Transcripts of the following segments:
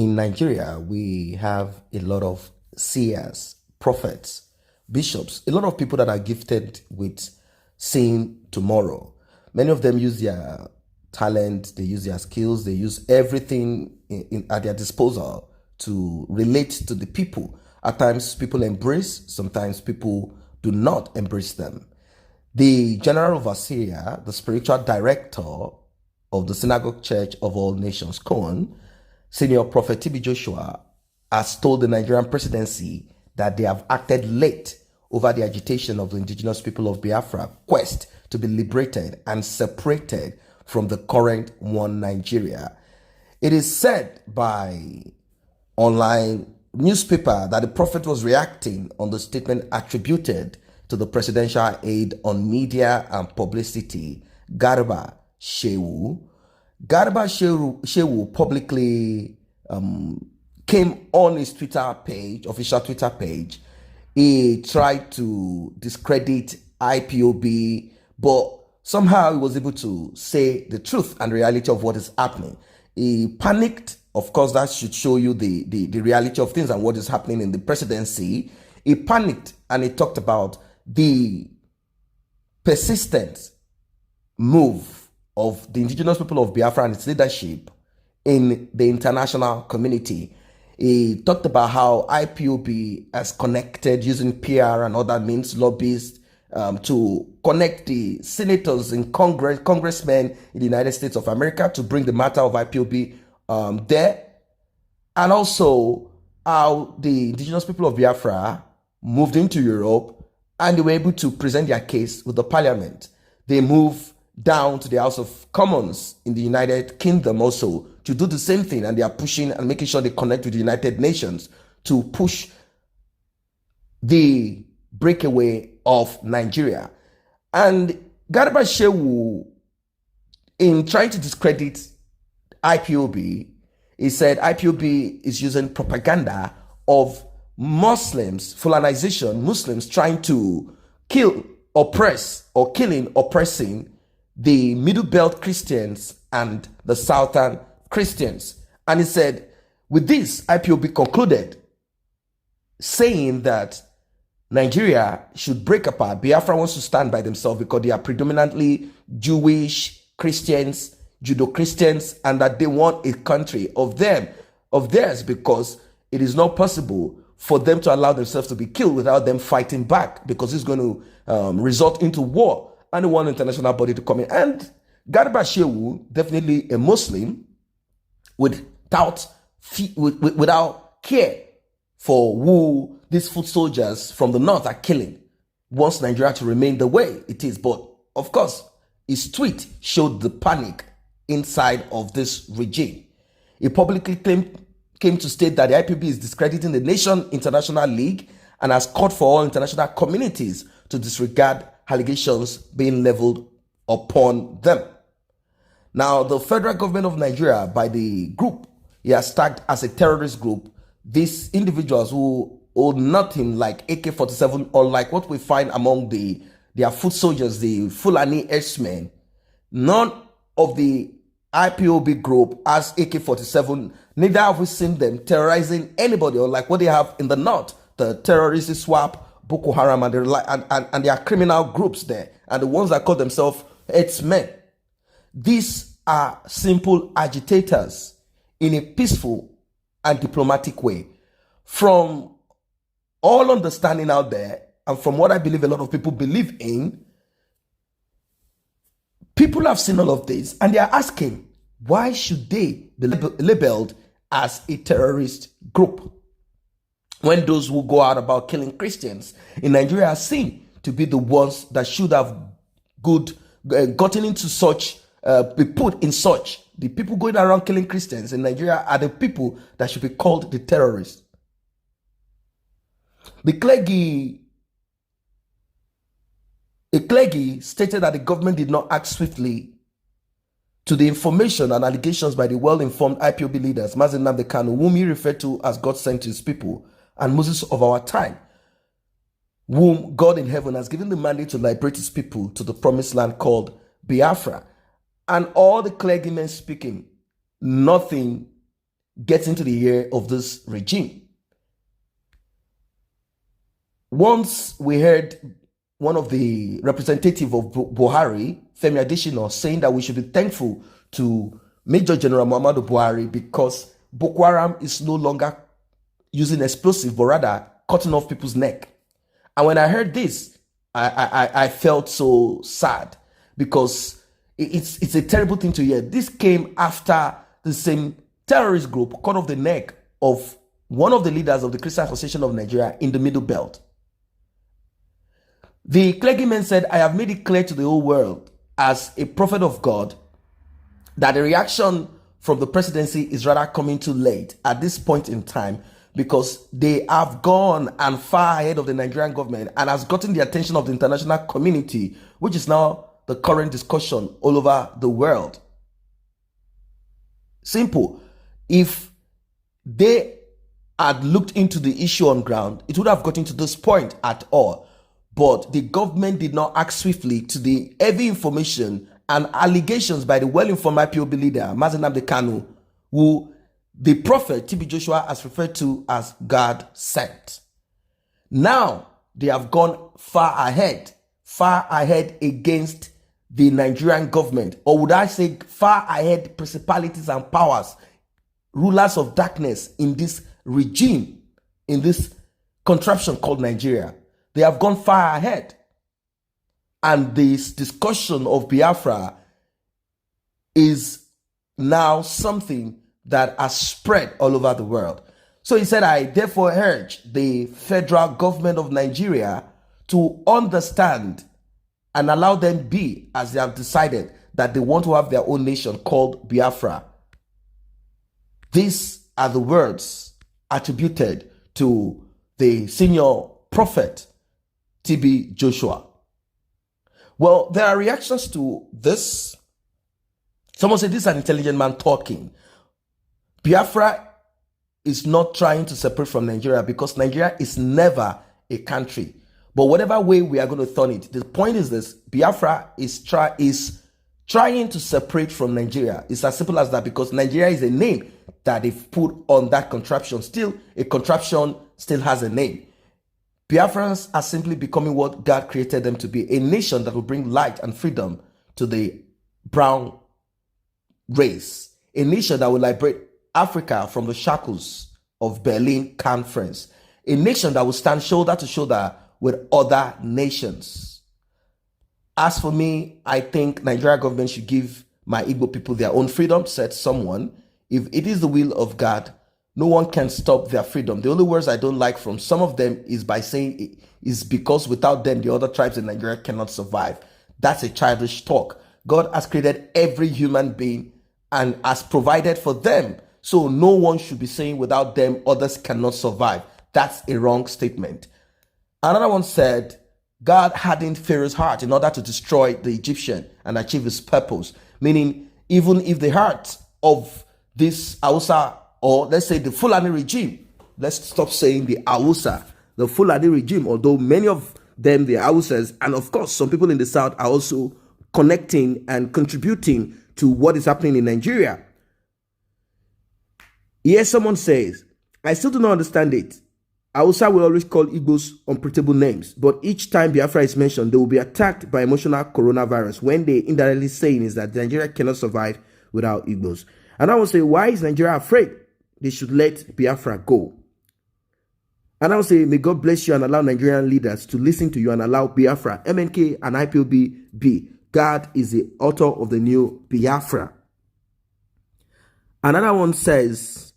In Nigeria, we have a lot of seers, prophets, bishops, a lot of people that are gifted with seeing tomorrow. Many of them use their talent, they use their skills, they use everything at their disposal to relate to the people. At times, people embrace, sometimes people do not embrace them. The General Overseer, the spiritual director of the Synagogue Church of All Nations, KANU, Senior Prophet TB Joshua, has told the Nigerian presidency that they have acted late over the agitation of the indigenous people of Biafra quest to be liberated and separated from the current one Nigeria. It is said by online newspaper that the prophet was reacting on the statement attributed to the presidential aide on media and publicity, Garba Shehu. Garba Shehu publicly came on his Twitter page, official Twitter page. He tried to discredit IPOB, but somehow he was able to say the truth and reality of what is happening. He panicked. Of course, that should show you the reality of things and what is happening in the presidency. He panicked and he talked about the persistent move of the indigenous people of Biafra and its leadership in the international community. He talked about how IPOB has connected using PR and other means, lobbyists, to connect the senators in Congress, congressmen in the United States of America to bring the matter of IPOB there. And also how the indigenous people of Biafra moved into Europe and they were able to present their case with the parliament. They moved down to the House of Commons in the United Kingdom also to do the same thing, and they are pushing and making sure they connect with the United Nations to push the breakaway of Nigeria. And Garba Shehu, in trying to discredit IPOB, he said IPOB is using propaganda of Muslims, Fulanization, Muslims trying to kill, oppress, or oppressing the Middle Belt Christians and the Southern Christians. And he said, with this, IPOB concluded, saying that Nigeria should break apart. Biafra wants to stand by themselves because they are predominantly Jewish Christians, Judo-Christians, and that they want a country of theirs, because it is not possible for them to allow themselves to be killed without them fighting back, because it's going to result into war. And they want international body to come in. And Garba Shehu, definitely a Muslim, without care for who these foot soldiers from the north are killing, wants Nigeria to remain the way it is. But of course, his tweet showed the panic inside of this regime. He publicly came to state that the IPB is discrediting the Nation International League and has called for all international communities to disregard allegations being leveled upon them. Now, the federal government of Nigeria, by the group he has tagged as a terrorist group, these individuals who hold nothing like AK-47 or like what we find among their foot soldiers, the Fulani herdsmen, none of the IPOB group has AK-47. Neither have we seen them terrorizing anybody, or like what they have in the north, the terrorist SWAP, Boko Haram, and their criminal groups there, and the ones that call themselves herdsmen. These are simple agitators in a peaceful and diplomatic way. From all understanding out there, and from what I believe a lot of people believe in, people have seen all of this, and they are asking, why should they be labeled as a terrorist group, when those who go out about killing Christians in Nigeria are seen to be the ones that should have gotten into such, be put in such. The people going around killing Christians in Nigeria are the people that should be called the terrorists. A clergy stated that the government did not act swiftly to the information and allegations by the well-informed IPOB leaders, NNAMDI KANU, whom he referred to as God sent to his people, and Moses of our time, whom God in heaven has given the mandate to liberate his people to the promised land called Biafra. And all the clergymen speaking, nothing gets into the ear of this regime. Once we heard one of the representative of Buhari, Femi Adesina, saying that we should be thankful to Major General Muhammadu Buhari because Boko Haram is no longer using explosive, but rather cutting off people's neck. And when I heard this, I felt so sad because it's a terrible thing to hear. This came after the same terrorist group cut off the neck of one of the leaders of the Christian Association of Nigeria in the Middle Belt. The clergyman said, I have made it clear to the whole world as a prophet of God that the reaction from the presidency is rather coming too late at this point in time because they have gone and far ahead of the Nigerian government and has gotten the attention of the international community, which is now the current discussion all over the world. Simple. If they had looked into the issue on ground, it would have gotten to this point at all. But the government did not act swiftly to the heavy information and allegations by the well-informed IPOB leader, NNAMDI KANU, who the prophet TB Joshua has referred to as God sent. Now they have gone far ahead against the Nigerian government, or would I say far ahead principalities and powers, rulers of darkness in this regime, in this contraption called Nigeria. They have gone far ahead. And this discussion of Biafra is now something that has spread all over the world. So he said, I therefore urge the federal government of Nigeria to understand and allow them be as they have decided that they want to have their own nation called Biafra. These are the words attributed to the senior prophet, TB Joshua. Well, there are reactions to this. Someone said this is an intelligent man talking. Biafra is not trying to separate from Nigeria because Nigeria is never a country. But whatever way we are going to turn it, the point is this: Biafra is trying to separate from Nigeria. It's as simple as that, because Nigeria is a name that they've put on that contraption. Still, a contraption still has a name. Biafrans are simply becoming what God created them to be, a nation that will bring light and freedom to the brown race, a nation that will liberate Africa from the shackles of Berlin Conference, a nation that will stand shoulder to shoulder with other nations. As for me, I think Nigeria government should give my Igbo people their own freedom, said someone. If it is the will of God, no one can stop their freedom. The only words I don't like from some of them is by saying it is because without them, the other tribes in Nigeria cannot survive. That's a childish talk. God has created every human being and has provided for them. So no one should be saying without them, others cannot survive. That's a wrong statement. Another one said, God hardened Pharaoh's heart in order to destroy the Egyptian and achieve his purpose. Meaning, even if the heart of this Hausa, or let's say the Fulani regime, let's stop saying the Hausa, the Fulani regime, although many of them, the Hausas, and of course some people in the south are also connecting and contributing to what is happening in Nigeria. Here someone says, I still do not understand it. Hausa will always call Igbos unpredictable names, but each time Biafra is mentioned, they will be attacked by emotional coronavirus when they indirectly saying is that Nigeria cannot survive without Igbos. And I will say, why is Nigeria afraid? They should let Biafra go. And I will say, may God bless you and allow Nigerian leaders to listen to you and allow Biafra, MNK and IPOB be. God is the author of the new Biafra. Another one says,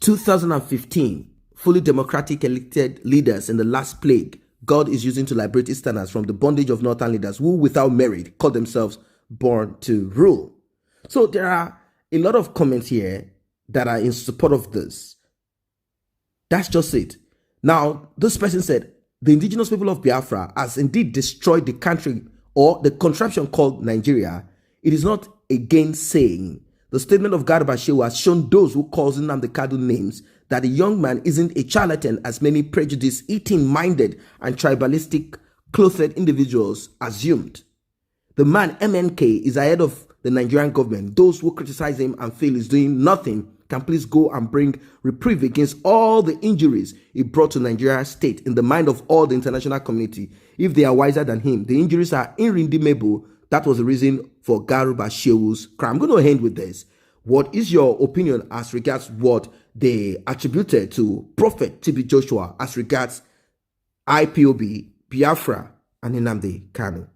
2015, fully democratic elected leaders in the last plague God is using to liberate Easterners from the bondage of Northern leaders who, without merit, call themselves born to rule. So there are a lot of comments here that are in support of this. That's just it. Now, this person said, the indigenous people of Biafra has indeed destroyed the country or the contraption called Nigeria. It is not a gainsaying. The statement of Garba Shehu has shown those who call Nnamdi Kanu names that the young man isn't a charlatan as many prejudiced, eating-minded, and tribalistic clothed individuals assumed. The man, MNK, is ahead of the Nigerian government. Those who criticize him and feel is doing nothing can please go and bring reprieve against all the injuries he brought to Nigeria state in the mind of all the international community. If they are wiser than him, the injuries are irredeemable. That was the reason for Garuba Shewu's crime. I'm going to end with this. What is your opinion as regards what they attributed to Prophet TB Joshua as regards IPOB, Biafra, and NNAMDI KANU?